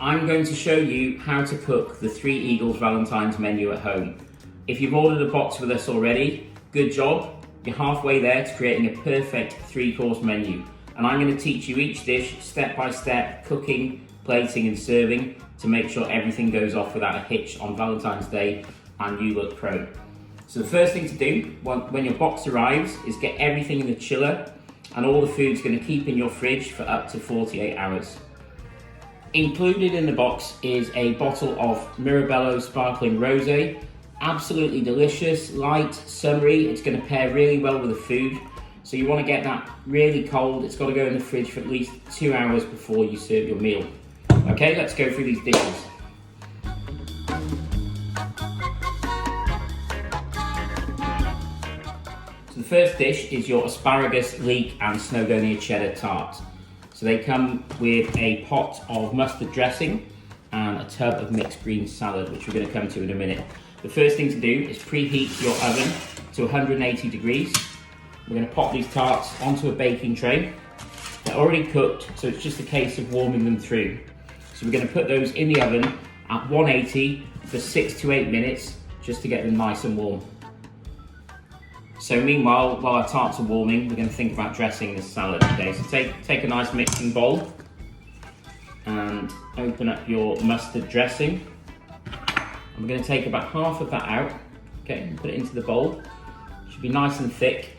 I'm going to show you how to cook the Three Eagles Valentine's menu at home. If you've ordered a box with us already, good job. You're halfway there to creating a perfect 3-course menu. And I'm going to teach you each dish step by step, cooking, plating and serving to make sure everything goes off without a hitch on Valentine's Day and you look pro. So the first thing to do when your box arrives is get everything in the chiller, and all the food's going to keep in your fridge for up to 48 hours. Included in the box is a bottle of Mirabello Sparkling Rosé. Absolutely delicious, light, summery. It's going to pair really well with the food. So you want to get that really cold. It's got to go in the fridge for at least 2 hours before you serve your meal. Okay, let's go through these dishes. So the first dish is your Asparagus, Leek and Snowdonia Cheddar Tart. So they come with a pot of mustard dressing and a tub of mixed green salad, which we're going to come to in a minute. The first thing to do is preheat your oven to 180 degrees. We're going to pop these tarts onto a baking tray. They're already cooked, so it's just a case of warming them through. So we're going to put those in the oven at 180 for 6 to 8 minutes, just to get them nice and warm. So meanwhile, while our tarts are warming, we're going to think about dressing this salad. Okay, so take a nice mixing bowl and open up your mustard dressing. And we're going to take about half of that out, okay, and put it into the bowl. It should be nice and thick.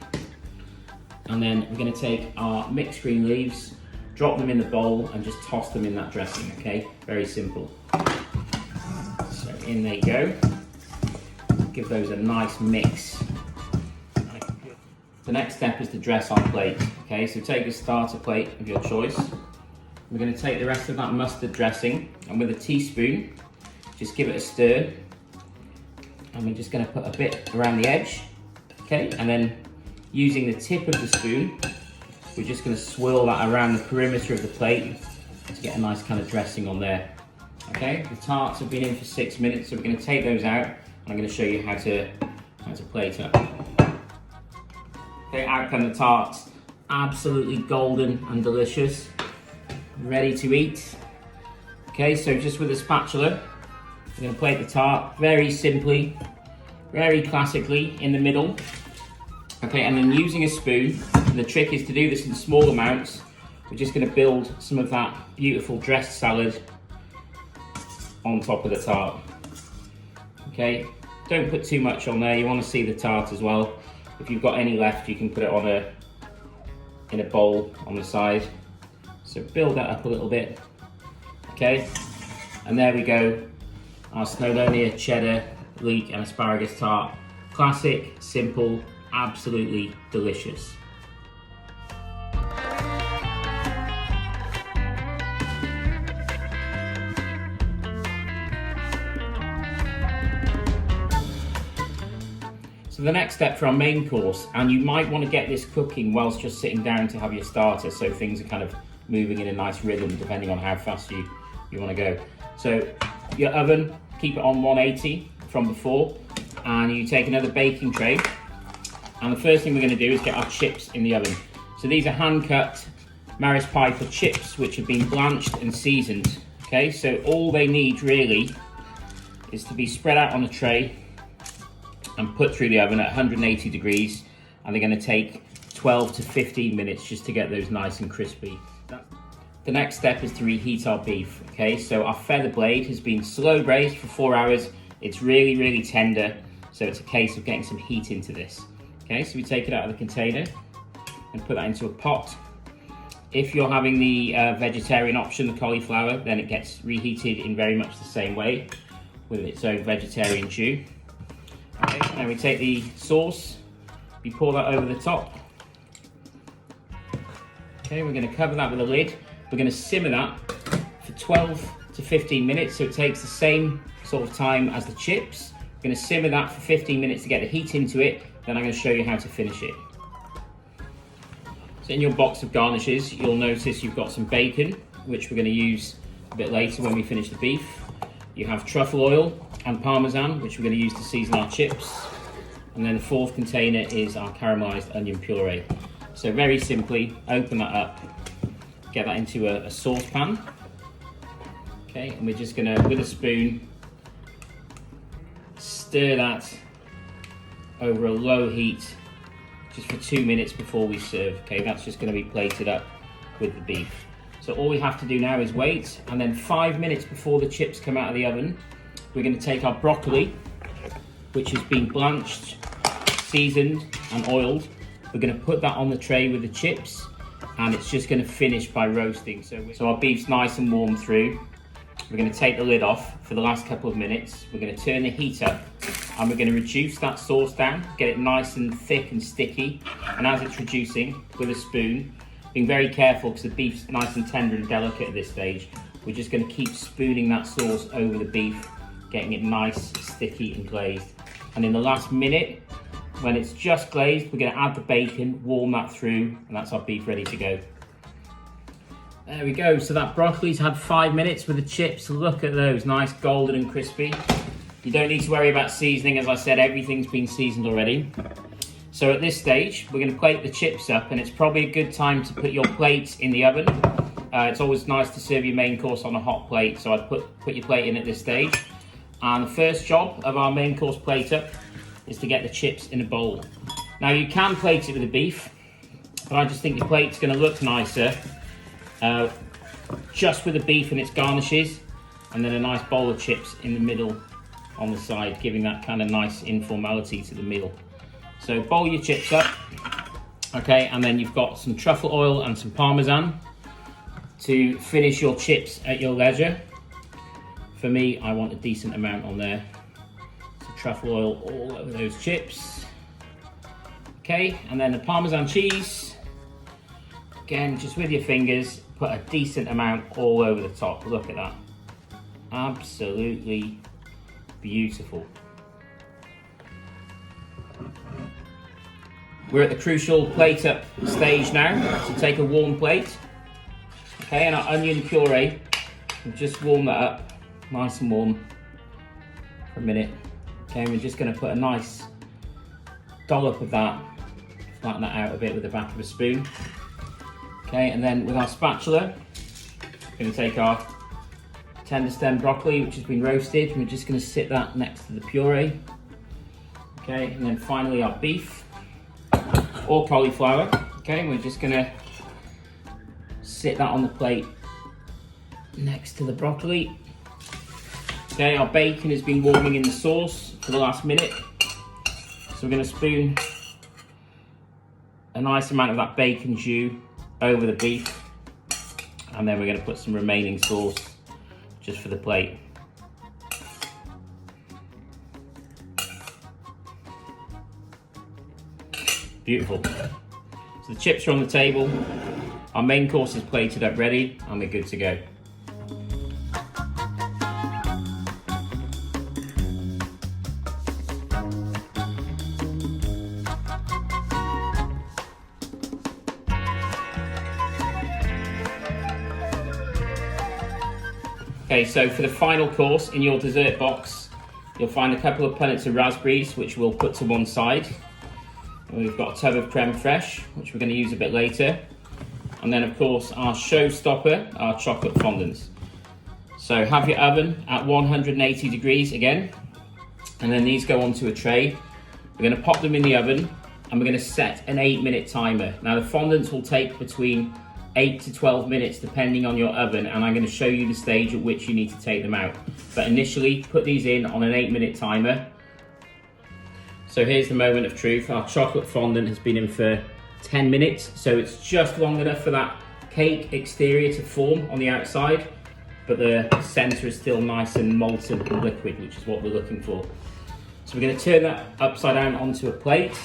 And then we're going to take our mixed green leaves, drop them in the bowl and just toss them in that dressing, okay? Very simple. So in they go. Give those a nice mix. The next step is to dress our plate, okay? So take a starter plate of your choice. We're going to take the rest of that mustard dressing and with a teaspoon, just give it a stir. And we're just going to put a bit around the edge, okay? And then using the tip of the spoon, we're just going to swirl that around the perimeter of the plate to get a nice kind of dressing on there. Okay, the tarts have been in for 6 minutes, so we're going to take those out and I'm going to show you how to plate up. Okay, out come the tarts, absolutely golden and delicious, ready to eat. Okay, so just with a spatula, we're going to plate the tart very simply, very classically in the middle. Okay, and then using a spoon, and the trick is to do this in small amounts. We're just going to build some of that beautiful dressed salad on top of the tart. Okay, don't put too much on there, you want to see the tart as well. If you've got any left, you can put it on in a bowl on the side. So build that up a little bit. Okay, and there we go, our Snowdonia Cheddar, Leek and Asparagus tart. Classic, simple, absolutely delicious. So the next step for our main course, and you might want to get this cooking whilst just sitting down to have your starter, so things are kind of moving in a nice rhythm depending on how fast you want to go. So your oven, keep it on 180 from before, and you take another baking tray. And the first thing we're going to do is get our chips in the oven. So these are hand-cut Maris Piper chips, which have been blanched and seasoned. Okay, so all they need really is to be spread out on a tray and put through the oven at 180 degrees. And they're going to take 12 to 15 minutes just to get those nice and crispy. The next step is to reheat our beef. Okay, so our feather blade has been slow braised for 4 hours. It's really, really tender. So it's a case of getting some heat into this. Okay, so we take it out of the container and put that into a pot. If you're having the vegetarian option, the cauliflower, then it gets reheated in very much the same way with its own vegetarian jus. Okay, now we take the sauce, we pour that over the top. Okay, we're going to cover that with a lid. We're going to simmer that for 12 to 15 minutes, so it takes the same sort of time as the chips. We're going to simmer that for 15 minutes to get the heat into it, then I'm going to show you how to finish it. So in your box of garnishes, you'll notice you've got some bacon, which we're going to use a bit later when we finish the beef. You have truffle oil and parmesan, which we're going to use to season our chips. And then the fourth container is our caramelized onion puree. So very simply, open that up, get that into a saucepan. Okay, and we're just gonna, with a spoon, stir that over a low heat just for 2 minutes before we serve. Okay, that's just gonna be plated up with the beef. So all we have to do now is wait, and then 5 minutes before the chips come out of the oven, we're gonna take our broccoli, which has been blanched, seasoned and oiled. We're gonna put that on the tray with the chips, and it's just gonna finish by roasting. So our beef's nice and warm through. We're gonna take the lid off for the last couple of minutes. We're gonna turn the heat up, and we're gonna reduce that sauce down, get it nice and thick and sticky. And as it's reducing, with a spoon, being very careful because the beef's nice and tender and delicate at this stage, we're just gonna keep spooning that sauce over the beef, getting it nice, sticky and glazed. And in the last minute, when it's just glazed, we're gonna add the bacon, warm that through, and that's our beef ready to go. There we go, so that broccoli's had 5 minutes with the chips. Look at those, nice golden and crispy. You don't need to worry about seasoning, as I said, everything's been seasoned already. So at this stage, we're gonna plate the chips up, and it's probably a good time to put your plates in the oven. It's always nice to serve your main course on a hot plate, so I'd put your plate in at this stage. And the first job of our main course plate up is to get the chips in a bowl. Now you can plate it with the beef, but I just think your plate's gonna look nicer just with the beef and its garnishes, and then a nice bowl of chips in the middle on the side, giving that kind of nice informality to the meal. So bowl your chips up, okay, and then you've got some truffle oil and some parmesan to finish your chips at your leisure. For me, I want a decent amount on there. So truffle oil all over those chips. Okay, and then the Parmesan cheese. Again, just with your fingers, put a decent amount all over the top. Look at that. Absolutely beautiful. We're at the crucial plate up stage now. So take a warm plate. Okay, and our onion puree, we'll just warm that up, nice and warm for a minute. Okay, and we're just gonna put a nice dollop of that, flatten that out a bit with the back of a spoon. Okay, and then with our spatula, we're gonna take our tender stem broccoli, which has been roasted, and we're just gonna sit that next to the puree. Okay, and then finally our beef or cauliflower. Okay, and we're just gonna sit that on the plate next to the broccoli. Okay, our bacon has been warming in the sauce for the last minute. So we're gonna spoon a nice amount of that bacon jus over the beef, and then we're gonna put some remaining sauce just for the plate. Beautiful. So the chips are on the table, our main course is plated up ready, and we're good to go. Okay, so for the final course in your dessert box, you'll find a couple of punnets of raspberries, which we'll put to one side. And we've got a tub of creme fraiche, which we're going to use a bit later. And then, of course, our showstopper, our chocolate fondants. So have your oven at 180 degrees again, and then these go onto a tray. We're going to pop them in the oven, and we're going to set an 8-minute timer. Now, the fondants will take between 8 to 12 minutes depending on your oven, and I'm going to show you the stage at which you need to take them out. But initially, put these in on an 8-minute timer. So here's the moment of truth. Our chocolate fondant has been in for 10 minutes, so it's just long enough for that cake exterior to form on the outside, but the center is still nice and molten and liquid, which is what we're looking for. So we're going to turn that upside down onto a plate,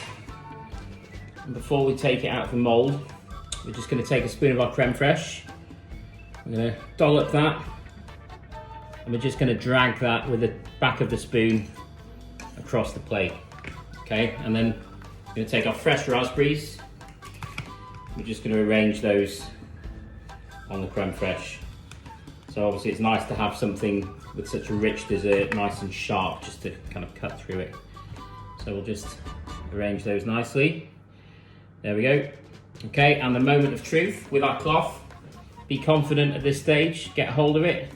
and before we take it out of the mold, we're just going to take a spoon of our creme fraiche. We're going to dollop that, and we're just going to drag that with the back of the spoon across the plate. Okay, and then we're going to take our fresh raspberries. We're just going to arrange those on the creme fraiche. So obviously it's nice to have something with such a rich dessert, nice and sharp, just to kind of cut through it. So we'll just arrange those nicely. There we go. Okay, and the moment of truth with our cloth. Be confident at this stage, get hold of it,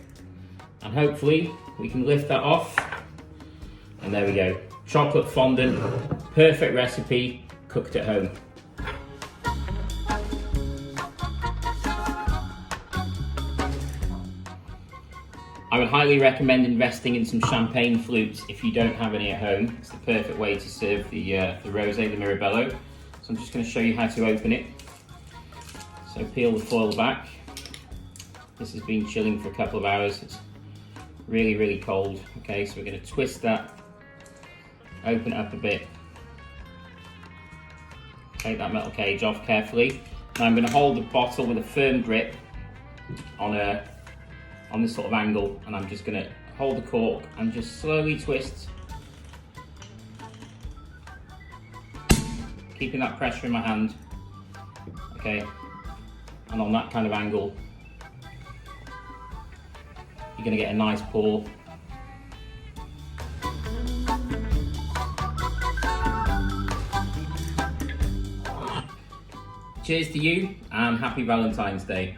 And hopefully we can lift that off. And there we go. Chocolate fondant, perfect recipe, cooked at home. I would highly recommend investing in some champagne flutes if you don't have any at home. It's the perfect way to serve the rosé, the Mirabello. So I'm just going to show you how to open it. So peel the foil back. This has been chilling for a couple of hours. It's really, really cold. Okay, so we're going to twist that, open it up a bit. Take that metal cage off carefully. Now I'm going to hold the bottle with a firm grip on this sort of angle, and I'm just going to hold the cork and just slowly twist, keeping that pressure in my hand, okay, and on that kind of angle you're going to get a nice pour. Cheers to you and happy Valentine's Day.